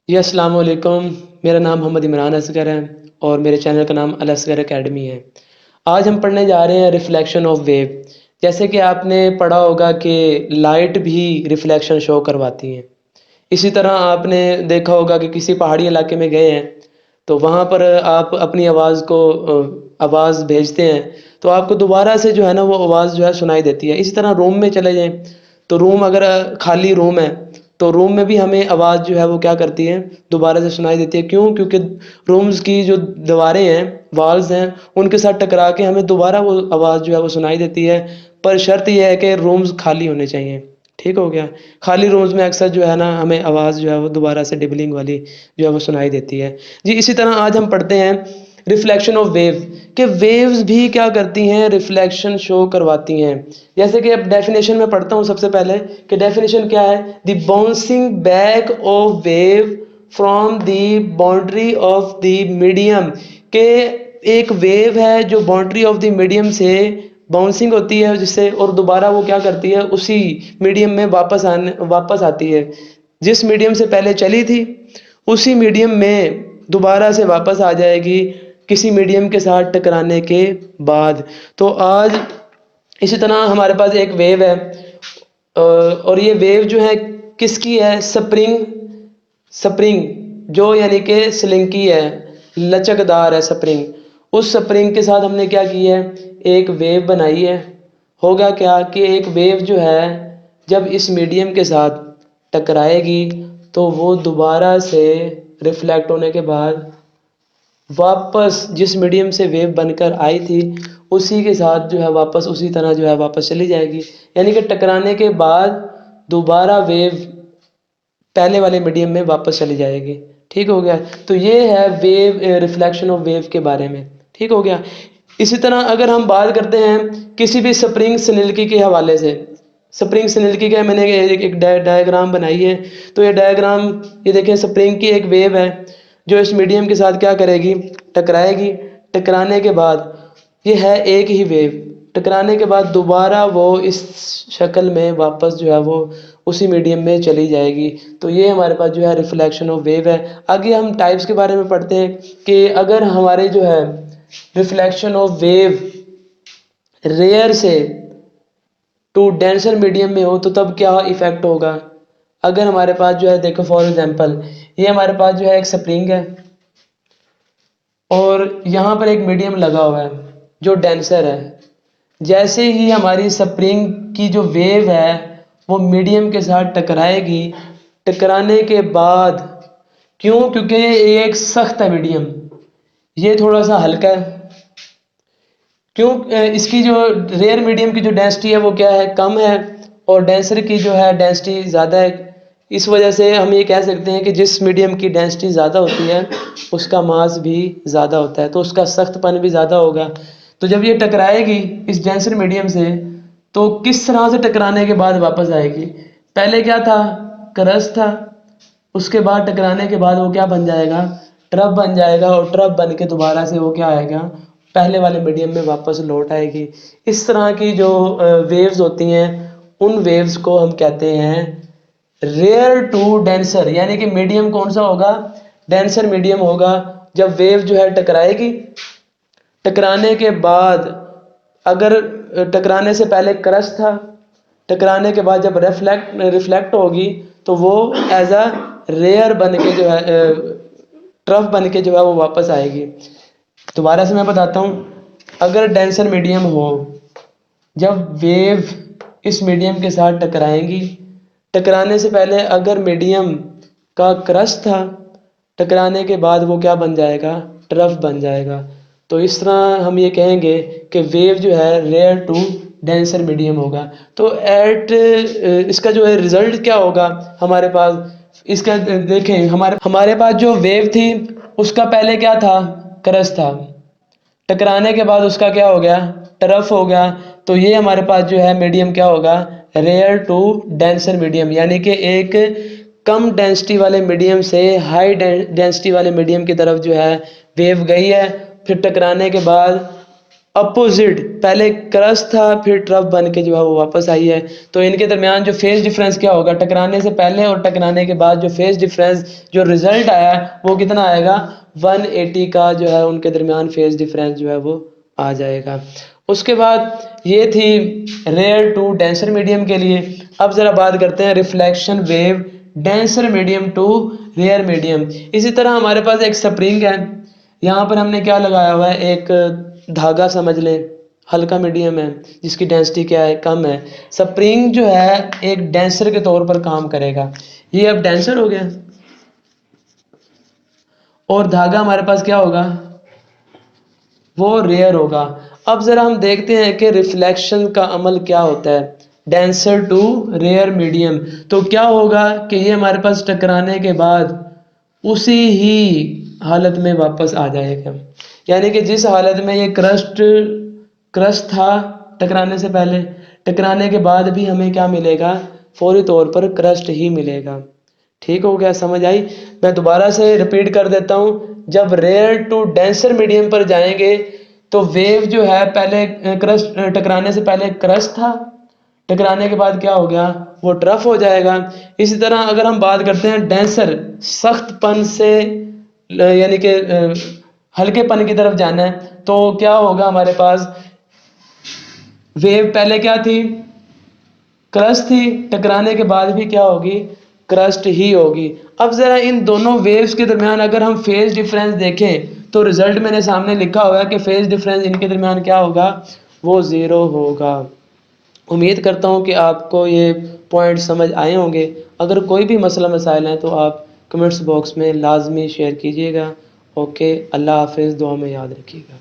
जी, अस्सलाम वालेकुम। मेरा नाम मोहम्मद इमरान असगर है और मेरे चैनल का नाम अल असगर अकेडमी है। आज हम पढ़ने जा रहे हैं रिफ्लेक्शन ऑफ वेव। जैसे कि आपने पढ़ा होगा कि लाइट भी रिफ्लेक्शन शो करवाती है। इसी तरह आपने देखा होगा कि किसी पहाड़ी इलाके में गए हैं, तो वहाँ पर आप अपनी आवाज़ को आवाज़ भेजते हैं, तो आपको दोबारा से जो है ना वो आवाज़ जो है सुनाई देती है। इसी तरह रूम में चले जाएँ, तो रूम अगर खाली रूम है, तो रूम में भी हमें आवाज़ जो है वो क्या करती है, दोबारा से सुनाई देती है। क्यों? क्योंकि रूम्स की जो दीवारें हैं, वॉल्स हैं, उनके साथ टकरा के हमें दोबारा वो आवाज़ जो है वो सुनाई देती है। पर शर्त ये है कि रूम्स खाली होने चाहिए। ठीक हो गया? खाली रूम्स में अक्सर जो है ना हमें आवाज़ जो है वो दोबारा से डिबलिंग वाली जो है वो सुनाई देती है। जी, इसी तरह आज हम पढ़ते हैं रिफ्लेक्शन ऑफ वेव, कि वेव्स भी क्या करती हैं, रिफ्लेक्शन शो करवाती हैं। जैसे कि अब डेफिनेशन में पढ़ता हूँ सबसे पहले, कि डेफिनेशन क्या है, the bouncing back of wave from the boundary of the medium, के एक वेव है जो बाउंड्री ऑफ द मीडियम से बाउंसिंग होती है जिससे, और दोबारा वो क्या करती है, उसी मीडियम में वापस आती है। जिस मीडियम से पहले चली थी उसी मीडियम में दोबारा से वापस आ जाएगी, किसी मीडियम के साथ टकराने के बाद। तो आज इसी तरह हमारे पास एक वेव है, और ये वेव जो है किसकी है, स्प्रिंग स्प्रिंग जो यानी कि स्लिंकी है, लचकदार है स्प्रिंग। उस स्प्रिंग के साथ हमने क्या किया है, एक वेव बनाई है। होगा क्या कि एक वेव जो है जब इस मीडियम के साथ टकराएगी, तो वो दोबारा से रिफ्लेक्ट होने के बाद वापस जिस मीडियम से वेव बनकर आई थी उसी के साथ जो है वापस उसी तरह जो है वापस चली जाएगी। यानी कि टकराने के बाद दोबारा वेव पहले वाले मीडियम में वापस चली जाएगी। ठीक हो गया? तो ये है वेव, रिफ्लेक्शन ऑफ वेव के बारे में। ठीक हो गया? इसी तरह अगर हम बात करते हैं किसी भी स्प्रिंग स्निल्की के हवाले से, स्प्रिंग स्निल्की का मैंने एक डायग्राम बनाई है। तो ये डायग्राम, ये देखिए स्प्रिंग की एक वेव है जो इस मीडियम के साथ क्या करेगी, टकराएगी। टकराने के बाद ये है एक ही वेव, टकराने के बाद दोबारा वो इस शक्ल में वापस जो है वो उसी मीडियम में चली जाएगी। तो ये हमारे पास जो है रिफ्लेक्शन ऑफ वेव है। आगे हम टाइप्स के बारे में पढ़ते हैं कि अगर हमारे जो है रिफ्लेक्शन ऑफ वेव रेयर से टू डेंसर मीडियम में हो तो तब क्या इफेक्ट होगा। अगर हमारे पास जो है, देखो फॉर एग्जांपल, ये हमारे पास जो है एक स्प्रिंग है और यहाँ पर एक मीडियम लगा हुआ है जो डेंसर है। जैसे ही हमारी स्प्रिंग की जो वेव है वो मीडियम के साथ टकराएगी, टकराने के बाद, क्यों? क्योंकि ये एक सख्त है मीडियम, ये थोड़ा सा हल्का है। क्यों? इसकी जो रेयर मीडियम की जो डेंसिटी है वो क्या है, कम है, और डेंसर की जो है डेंसिटी ज़्यादा है। इस वजह से हम ये कह सकते हैं कि जिस मीडियम की डेंसिटी ज़्यादा होती है उसका मास भी ज़्यादा होता है, तो उसका सख्तपन भी ज़्यादा होगा। तो जब ये टकराएगी इस डेंसर मीडियम से, तो किस तरह से टकराने के बाद वापस आएगी, पहले क्या था, क्रस्ट था, उसके बाद टकराने के बाद वो क्या बन जाएगा, ट्रफ बन जाएगा, और ट्रफ बन के दोबारा से वो क्या आएगा, पहले वाले मीडियम में वापस लौट आएगी। इस तरह की जो वेव्स होती हैं उन वेव्स को हम कहते हैं रेयर टू डेंसर, यानी कि मीडियम कौन सा होगा, डेंसर मीडियम होगा। जब वेव जो है टकराएगी, टकराने के बाद, अगर टकराने से पहले क्रस्ट था, टकराने के बाद जब रिफ्लेक्ट होगी तो वो एज अ रेयर बन के जो है, ट्रफ बन के जो है वो वापस आएगी। दोबारा से मैं बताता हूँ, अगर डेंसर मीडियम हो, जब वेव इस मीडियम के साथ टकराएंगी, टकराने से पहले अगर मीडियम का क्रस्ट था, टकराने के बाद वो क्या बन जाएगा, ट्रफ बन जाएगा। तो इस तरह हम ये कहेंगे कि वेव जो है रेयर टू डेंसर मीडियम होगा। तो इसका जो है रिजल्ट क्या होगा हमारे पास, इसका देखें, हमारे पास जो वेव थी उसका पहले क्या था, क्रस्ट था, टकराने के बाद उसका क्या हो गया, टरफ हो गया। तो ये हमारे पास जो है मीडियम क्या होगा, रेयर टू डेंसर मीडियम, यानी कि एक कम डेंसिटी वाले मीडियम से हाई डेंसिटी वाले मीडियम की तरफ जो है वेव गई है, फिर टकराने के बाद अपोजिट, पहले क्रस्ट था फिर ट्रफ बन के जो है वो वापस आई है। तो इनके दरमियान जो फेज डिफरेंस क्या होगा, टकराने से पहले और टकराने के बाद जो फेज डिफरेंस जो रिजल्ट आया है वो कितना आएगा, 180 का जो है उनके दरमियान फेज डिफरेंस जो है वो आ जाएगा। उसके बाद ये थी रेयर टू डेंसर मीडियम के लिए। अब ज़रा बात करते हैं reflection wave denser medium to rare medium. इसी तरह हमारे पास एक स्प्रिंग है, यहाँ पर हमने क्या लगाया हुआ है, एक धागा समझ लें, हल्का मीडियम है जिसकी डेंसिटी क्या है, कम है। स्प्रिंग जो है एक डेंसर के तौर पर काम करेगा। ये अब डेंसर हो गया और धागा हमारे पास क्या होगा, वो रेयर होगा। अब ज़रा हम देखते हैं कि रिफ्लेक्शन का अमल क्या होता है डेंसर टू रेयर मीडियम। तो क्या होगा कि ये हमारे पास टकराने के बाद उसी ही हालत में वापस आ जाएगा, यानी कि जिस हालत में ये क्रस्ट था टकराने से पहले, टकराने के बाद भी हमें क्या मिलेगा, फौरी तौर पर क्रस्ट ही मिलेगा। ठीक हो गया, समझ आई। मैं दोबारा से रिपीट कर देता हूँ, जब रेयर टू डेंसर मीडियम पर जाएंगे तो वेव जो है पहले क्रस्ट टकराने से पहले क्रस्ट था, टकराने के बाद क्या हो गया, वो ट्रफ हो जाएगा। इसी तरह अगर हम बात करते हैं डेंसर, सख्तपन से यानी कि हल्केपन की तरफ जाना है, तो क्या होगा हमारे पास, वेव पहले क्या थी, क्रस्ट थी, टकराने के बाद भी क्या होगी, क्रस्ट ही होगी। अब ज़रा इन दोनों वेव्स के दरमियान अगर हम फेज डिफरेंस देखें तो रिजल्ट मैंने सामने लिखा हुआ है कि फेज डिफरेंस इनके दरमियान क्या होगा, वो ज़ीरो होगा। उम्मीद करता हूँ कि आपको ये पॉइंट समझ आए होंगे। अगर कोई भी मसला मसाइल हैं तो आप कमेंट्स बॉक्स में लाजमी शेयर कीजिएगा। ओके, अल्लाह हाफिज़, दुआ में याद रखिएगा।